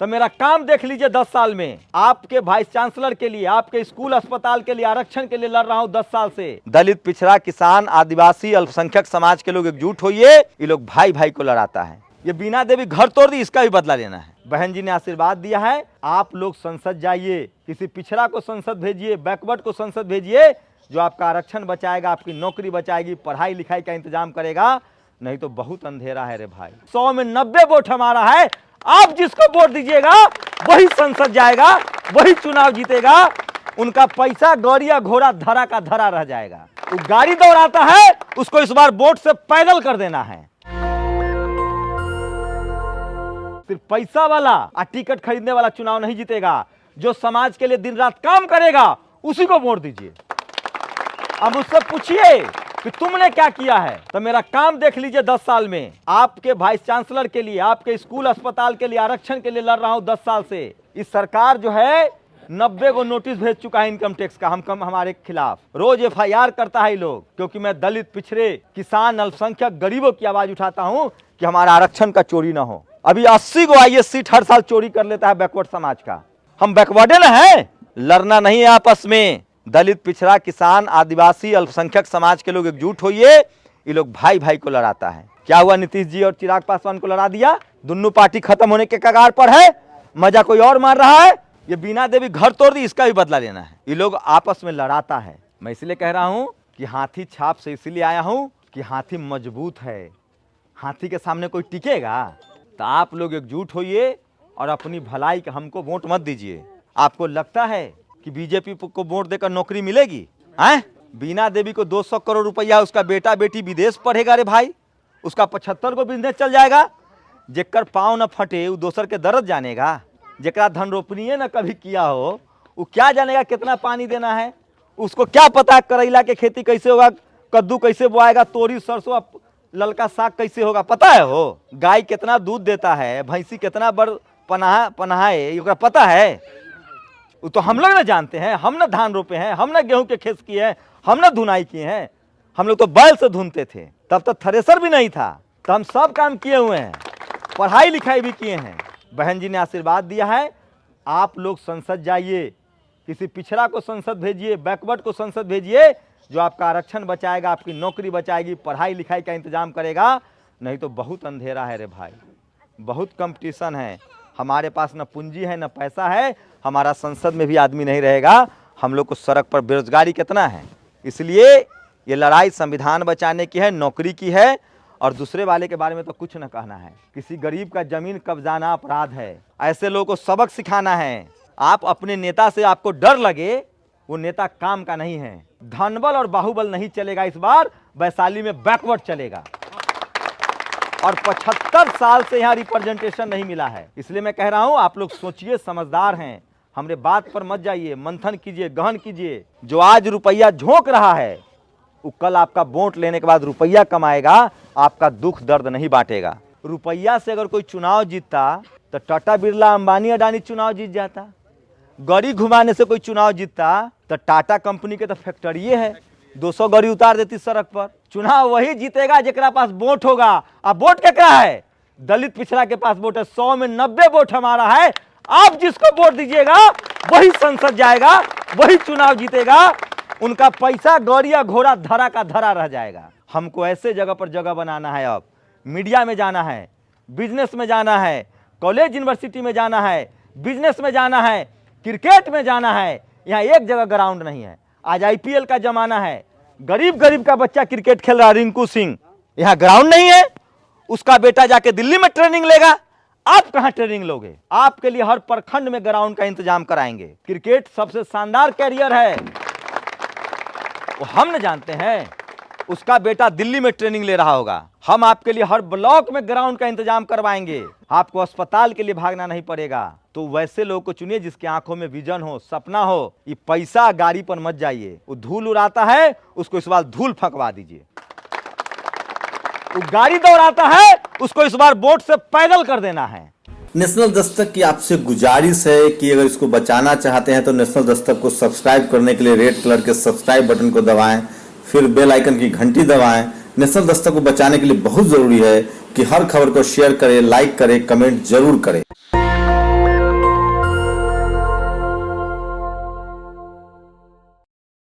तो मेरा काम देख लीजिए 10 साल में। आपके वाइस चांसलर के लिए, आपके स्कूल अस्पताल के लिए, आरक्षण के लिए लड़ रहा हूं 10 साल से। दलित, पिछड़ा, किसान, आदिवासी, अल्पसंख्यक समाज के लोग एकजुट होइए। ये लोग भाई भाई को लड़ाता है। ये बीना देवी घर तोड़ दी, इसका भी बदला लेना है। बहन जी ने आशीर्वाद दिया है, आप लोग संसद जाइए, किसी पिछड़ा को संसद भेजिए, बैकवर्ड को संसद भेजिए, जो आपका आरक्षण बचाएगा, आपकी नौकरी बचाएगी, पढ़ाई लिखाई का इंतजाम करेगा। नहीं तो बहुत अंधेरा है रे भाई। 100 में 90 वोट हमारा है। आप जिसको वोट दीजिएगा वही संसद जाएगा, वही चुनाव जीतेगा। उनका पैसा गौरिया घोड़ा धरा का धरा रह जाएगा। वो गाड़ी दौड़ाता है, उसको इस बार वोट से पैदल कर देना है। सिर्फ पैसा वाला और टिकट खरीदने वाला चुनाव नहीं जीतेगा। जो समाज के लिए दिन रात काम करेगा उसी को वोट दीजिए। अब उससे पूछिए कि तुमने क्या किया है। तो मेरा काम देख लीजिए 10 साल में। आपके वाइस चांसलर के लिए, आपके स्कूल अस्पताल के लिए, आरक्षण के लिए लड़ रहा हूं 10 साल से। इस सरकार जो है 90 को नोटिस भेज चुका है इनकम टैक्स का हमारे खिलाफ। रोज FIR करता है लोग, क्योंकि मैं दलित, पिछड़े, किसान, अल्पसंख्यक, गरीबों की आवाज उठाता हूं कि हमारा आरक्षण का चोरी ना हो। अभी 80 को IAS सीट हर साल चोरी कर लेता है बैकवर्ड समाज का। हम बैकवर्ड ना है, लड़ना नहीं है आपस में। दलित, पिछड़ा, किसान, आदिवासी, अल्पसंख्यक समाज के लोग एकजुट होइए। ये लोग भाई भाई को लड़ाता है। क्या हुआ, नीतीश जी और चिराग पासवान को लड़ा दिया। दोनों पार्टी खत्म होने के कगार पर है, मजा कोई और मार रहा है। ये बीना देवी घर तोड़ दी, इसका भी बदला लेना है। ये लोग आपस में लड़ाता है। मैं इसलिए कह रहा हूं कि हाथी छाप से इसलिए आया हूं कि हाथी मजबूत है। हाथी के सामने कोई टिकेगा। तो आप लोग एकजुट होइए और अपनी भलाई का हमको वोट मत दीजिए। आपको लगता है कि बीजेपी को वोट देकर नौकरी मिलेगी? हैं? बीना देवी को 200 करोड़ रुपया उसका बेटा बेटी विदेश पढ़ेगा रे भाई। उसका 75 को बिजनेस चल जाएगा। जेकर पाँव न फटे वो दोसर के दर्द जानेगा। जेकरा धन रोपनी न कभी किया हो वो क्या जानेगा कितना पानी देना है। उसको क्या पता करेला के खेती कैसे होगा, कद्दू कैसे बोआएगा, तोरी, सरसों, ललका साग कैसे होगा, पता है हो? गाय कितना दूध देता है, भैंसी कितना बड़ पनाहे, ये पता है? वो तो हम लोग ना जानते हैं। हम ना धान रोपे हैं, हम ना गेहूं के खेत किए हैं, हम ना धुनाई किए हैं। हम लोग तो बैल से धुनते थे, तब तो थ्रेसर भी नहीं था। तो हम सब काम किए हुए हैं, पढ़ाई लिखाई भी किए हैं। बहन जी ने आशीर्वाद दिया है, आप लोग संसद जाइए, किसी पिछड़ा को संसद भेजिए, बैकवर्ड को संसद भेजिए, जो आपका आरक्षण बचाएगा, आपकी नौकरी बचाएगी, पढ़ाई लिखाई का इंतजाम करेगा। नहीं तो बहुत अंधेरा है रे भाई, बहुत कंपटीशन है। हमारे पास न पूंजी है, न पैसा है। हमारा संसद में भी आदमी नहीं रहेगा। हम लोग को सड़क पर बेरोजगारी कितना है। इसलिए ये लड़ाई संविधान बचाने की है, नौकरी की है। और दूसरे वाले के बारे में तो कुछ न कहना है। किसी गरीब का जमीन कब्जाना अपराध है। ऐसे लोगों को सबक सिखाना है। आप अपने नेता से आपको डर लगे, वो नेता काम का नहीं है। धनबल और बाहुबल नहीं चलेगा। इस बार वैशाली में बैकवर्ड चलेगा। और 75 साल से यहाँ रिप्रेजेंटेशन नहीं मिला है। इसलिए मैं कह रहा हूं आप लोग सोचिए, समझदार हैं, हमरे बात पर मत जाइए, मंथन कीजिए, गहन कीजिए। जो आज रुपया झोंक रहा है वो कल आपका वोट लेने के बाद रुपया कमाएगा, आपका दुख दर्द नहीं बांटेगा। रुपया से अगर कोई चुनाव जीतता तो टाटा, बिरला, अंबानी, अडानी चुनाव जीत जाता। गाड़ी घुमाने से कोई चुनाव जीतता तो टाटा कंपनी के तो फैक्ट्री है, 200 गाड़ी उतार देती सड़क पर। चुनाव वही जीतेगा जेकरा पास वोट होगा। अब वोट क्या है? दलित, पिछड़ा के पास वोट है। 100 में 90 वोट हमारा है। आप जिसको वोट दीजिएगा वही संसद जाएगा, वही चुनाव जीतेगा। उनका पैसा गौरिया घोड़ा धरा का धरा रह जाएगा। हमको ऐसे जगह पर जगह बनाना है। अब मीडिया में जाना है, बिजनेस में जाना है, कॉलेज यूनिवर्सिटी में जाना है, बिजनेस में जाना है, क्रिकेट में जाना है। यहाँ एक जगह ग्राउंड नहीं है। आज IPL का जमाना है। गरीब का बच्चा क्रिकेट खेल रहा है, रिंकू सिंह। यहाँ ग्राउंड नहीं है। उसका बेटा जाके दिल्ली में ट्रेनिंग लेगा। आप कहां ट्रेनिंग लोगे? आपके लिए हर प्रखंड में ग्राउंड का इंतजाम कराएंगे। क्रिकेट सबसे शानदार कैरियर है, वो हम न जानते हैं। उसका बेटा दिल्ली में ट्रेनिंग ले रहा होगा। हम आपके लिए हर ब्लॉक में ग्राउंड का इंतजाम करवाएंगे। आपको अस्पताल के लिए भागना नहीं पड़ेगा। तो वैसे लोग को चुनिए जिसकी आंखों में विजन हो, सपना हो। ये पैसा गाड़ी पर मत जाइए। वो धूल उड़ाता है, उसको इस बार धूल फंकवा दीजिए। वो गाड़ी दौड़ाता है, उसको इस बार वोट से पैदल कर देना है। नेशनल दस्तक की आपसे गुजारिश है कि अगर इसको बचाना चाहते हैं तो नेशनल दस्तक को सब्सक्राइब करने के लिए रेड कलर के सब्सक्राइब बटन को दबाएं, फिर बेल आइकन की घंटी दबाएं। नेशनल दस्तक को बचाने के लिए बहुत जरूरी है कि हर खबर को शेयर करें, लाइक करें, कमेंट जरूर करें।